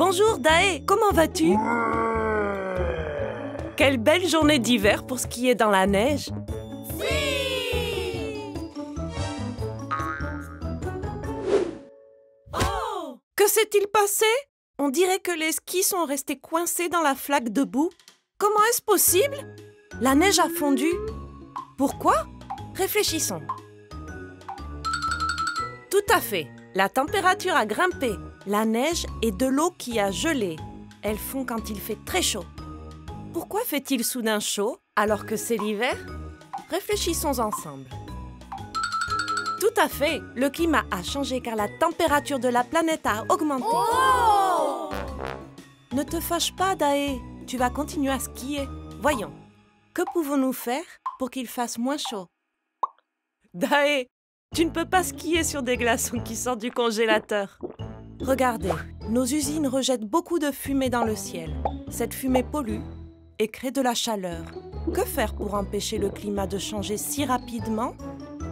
Bonjour Dae, comment vas-tu? Quelle belle journée d'hiver pour skier dans la neige. Oui! Oh! Que s'est-il passé? On dirait que les skis sont restés coincés dans la flaque de boue. Comment est-ce possible? La neige a fondu. Pourquoi? Réfléchissons. Tout à fait. La température a grimpé. La neige est de l'eau qui a gelé. Elles fond quand il fait très chaud. Pourquoi fait-il soudain chaud alors que c'est l'hiver? Réfléchissons ensemble. Tout à fait. Le climat a changé car la température de la planète a augmenté. Oh! Ne te fâche pas, Dae. Tu vas continuer à skier. Voyons. Que pouvons-nous faire pour qu'il fasse moins chaud? Dae, tu ne peux pas skier sur des glaçons qui sortent du congélateur. Regardez, nos usines rejettent beaucoup de fumée dans le ciel. Cette fumée pollue et crée de la chaleur. Que faire pour empêcher le climat de changer si rapidement?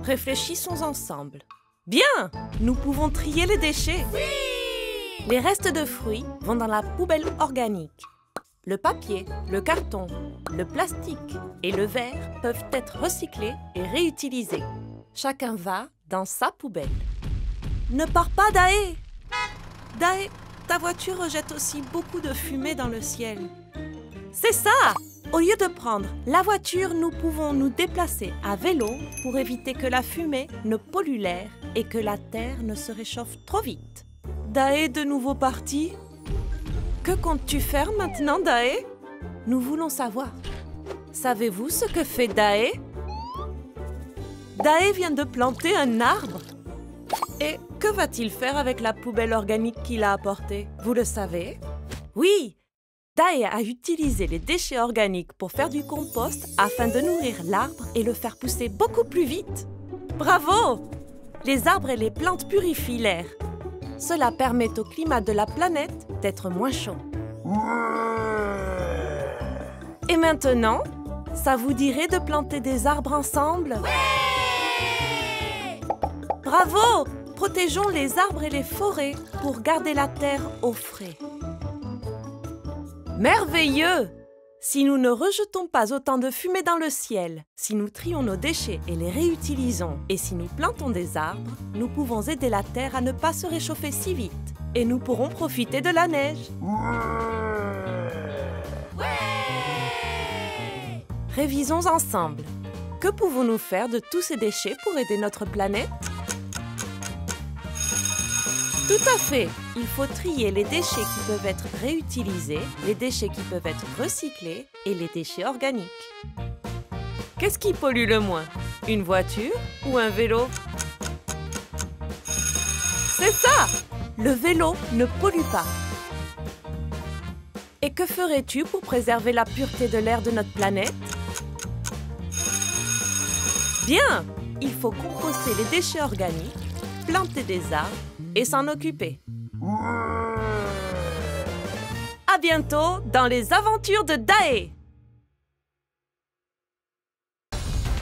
Réfléchissons ensemble. Bien! Nous pouvons trier les déchets. Oui! Les restes de fruits vont dans la poubelle organique. Le papier, le carton, le plastique et le verre peuvent être recyclés et réutilisés. Chacun va dans sa poubelle. Ne pars pas, Dae! Dae, ta voiture rejette aussi beaucoup de fumée dans le ciel. C'est ça! Au lieu de prendre la voiture, nous pouvons nous déplacer à vélo pour éviter que la fumée ne pollue l'air et que la terre ne se réchauffe trop vite. Dae de nouveau parti? Que comptes-tu faire maintenant, Dae? Nous voulons savoir. Savez-vous ce que fait Dae? Dae vient de planter un arbre. Et que va-t-il faire avec la poubelle organique qu'il a apportée? Vous le savez? Oui! Dae a utilisé les déchets organiques pour faire du compost afin de nourrir l'arbre et le faire pousser beaucoup plus vite. Bravo! Les arbres et les plantes purifient l'air. Cela permet au climat de la planète d'être moins chaud. Et maintenant, ça vous dirait de planter des arbres ensemble? Ouais! Bravo! Protégeons les arbres et les forêts pour garder la terre au frais. Merveilleux! Si nous ne rejetons pas autant de fumée dans le ciel, si nous trions nos déchets et les réutilisons, et si nous plantons des arbres, nous pouvons aider la terre à ne pas se réchauffer si vite. Et nous pourrons profiter de la neige. Ouais! Révisons ensemble. Que pouvons-nous faire de tous ces déchets pour aider notre planète? Tout à fait! Il faut trier les déchets qui peuvent être réutilisés, les déchets qui peuvent être recyclés et les déchets organiques. Qu'est-ce qui pollue le moins? Une voiture ou un vélo? C'est ça! Le vélo ne pollue pas. Et que ferais-tu pour préserver la pureté de l'air de notre planète? Bien! Il faut composter les déchets organiques, planter des arbres et s'en occuper. À bientôt dans les aventures de Dae!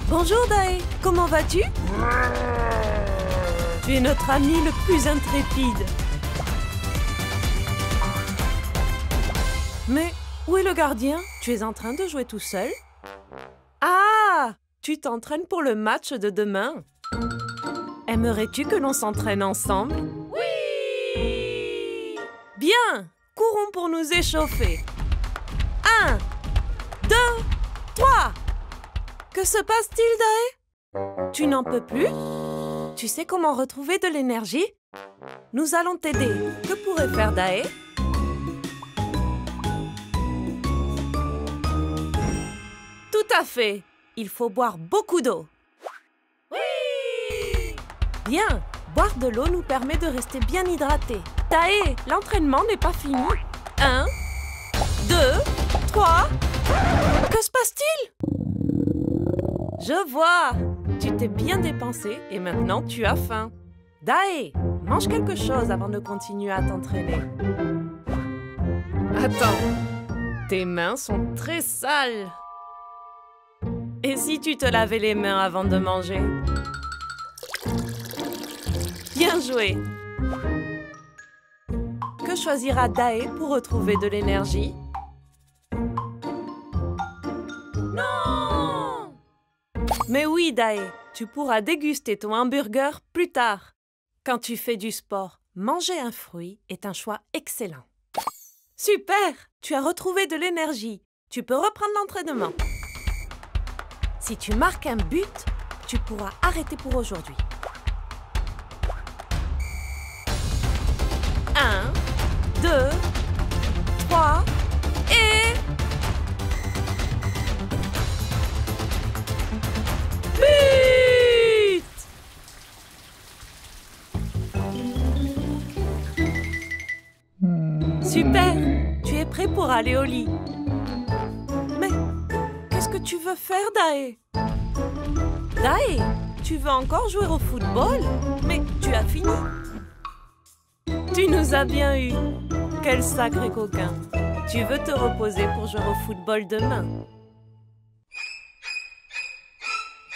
Bonjour Dae, comment vas-tu? Tu es notre ami le plus intrépide. Mais où est le gardien? Tu es en train de jouer tout seul? Ah! Tu t'entraînes pour le match de demain. Aimerais-tu que l'on s'entraîne ensemble? Oui! Bien! Courons pour nous échauffer. 1, 2, 3! Que se passe-t-il, Dae? Tu n'en peux plus? Tu sais comment retrouver de l'énergie? Nous allons t'aider. Que pourrait faire Dae? Tout à fait! Il faut boire beaucoup d'eau. Oui! Bien! Boire de l'eau nous permet de rester bien hydratés. Dae, l'entraînement n'est pas fini. 1, 2, 3... Que se passe-t-il? Je vois! Tu t'es bien dépensé et maintenant tu as faim. Dae, mange quelque chose avant de continuer à t'entraîner. Attends, tes mains sont très sales. Et si tu te lavais les mains avant de manger? Bien joué! Que choisira Dae pour retrouver de l'énergie? Non! Mais oui, Dae, tu pourras déguster ton hamburger plus tard. Quand tu fais du sport, manger un fruit est un choix excellent. Super! Tu as retrouvé de l'énergie. Tu peux reprendre l'entraînement. Si tu marques un but, tu pourras arrêter pour aujourd'hui. 1, 2, 3 et... But! Super! Tu es prêt pour aller au lit. Mais qu'est-ce que tu veux faire, Dae? Dae, tu veux encore jouer au football? Mais tu as fini. Tu nous as bien eu. Quel sacré coquin. Tu veux te reposer pour jouer au football demain?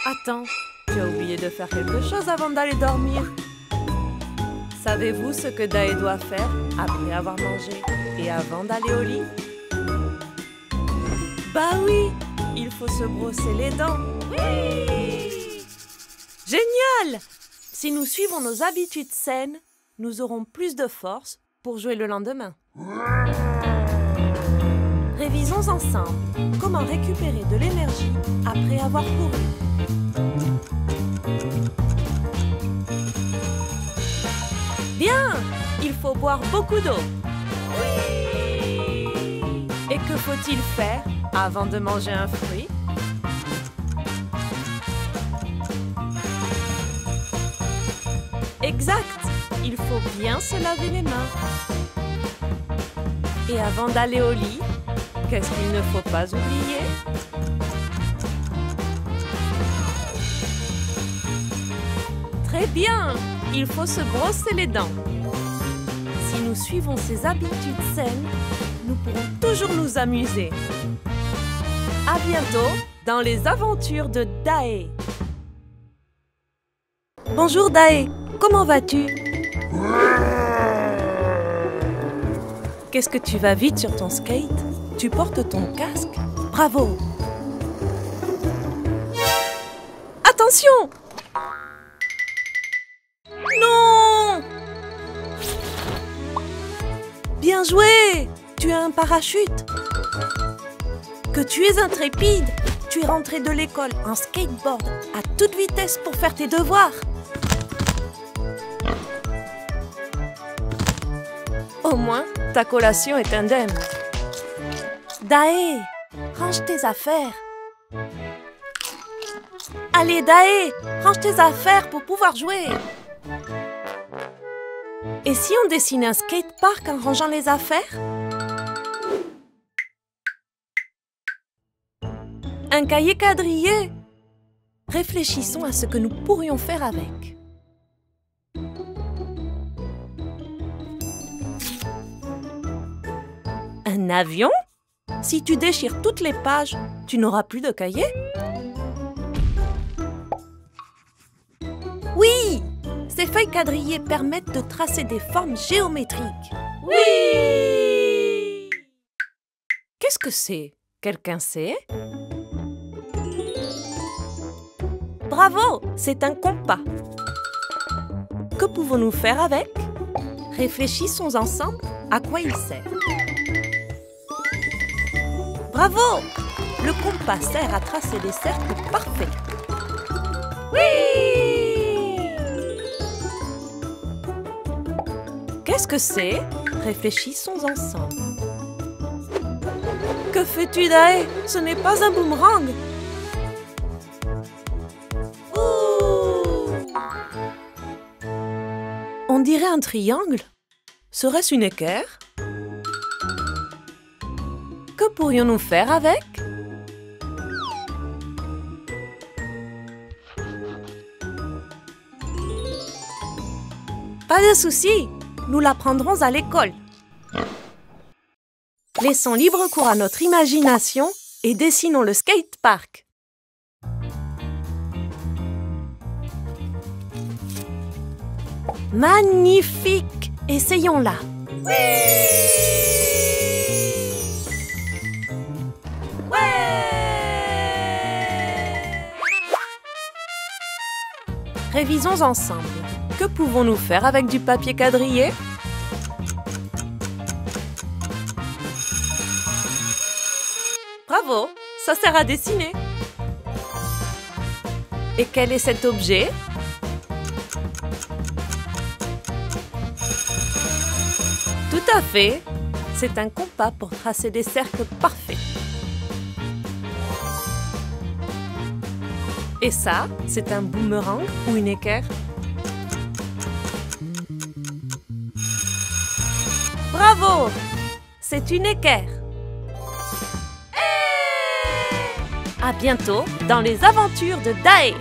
Attends, tu as oublié de faire quelque chose avant d'aller dormir. Savez-vous ce que Dae doit faire après avoir mangé et avant d'aller au lit? Bah oui, il faut se brosser les dents. Oui! Génial! Si nous suivons nos habitudes saines, nous aurons plus de force pour jouer le lendemain. Révisons ensemble comment récupérer de l'énergie après avoir couru. Bien! Il faut boire beaucoup d'eau. Oui! Et que faut-il faire avant de manger un fruit? Exact! Il faut bien se laver les mains. Et avant d'aller au lit, qu'est-ce qu'il ne faut pas oublier? Très bien! Il faut se brosser les dents. Si nous suivons ces habitudes saines, nous pourrons toujours nous amuser. À bientôt dans les aventures de Dae. Bonjour Dae, comment vas-tu? Qu'est-ce que tu vas vite sur ton skate? Tu portes ton casque? Bravo! Attention! Non! Bien joué! Tu as un parachute! Que tu es intrépide! Tu es rentré de l'école en skateboard à toute vitesse pour faire tes devoirs! Au moins, ta collation est indemne. Dae, range tes affaires. Allez, Dae, range tes affaires pour pouvoir jouer. Et si on dessine un skatepark en rangeant les affaires? Un cahier quadrillé? Réfléchissons à ce que nous pourrions faire avec. Un avion? Si tu déchires toutes les pages, tu n'auras plus de cahier? Oui! Ces feuilles quadrillées permettent de tracer des formes géométriques. Oui! Qu'est-ce que c'est? Quelqu'un sait? Bravo! C'est un compas. Que pouvons-nous faire avec? Réfléchissons ensemble à quoi il sert. Bravo! Le compas sert à tracer des cercles parfaits. Oui! Qu'est-ce que c'est? Réfléchissons ensemble. Que fais-tu, Dae? Ce n'est pas un boomerang. Ouh! On dirait un triangle. Serait-ce une équerre? Que pourrions-nous faire avec? Pas de souci, nous l'apprendrons à l'école. Laissons libre cours à notre imagination et dessinons le skatepark. Magnifique! Essayons-la. Révisons ensemble. Que pouvons-nous faire avec du papier quadrillé? Bravo, ça sert à dessiner. Et quel est cet objet? Tout à fait, c'est un compas pour tracer des cercles parfaits. Et ça, c'est un boomerang ou une équerre? Bravo! C'est une équerre. À bientôt dans les aventures de Dae.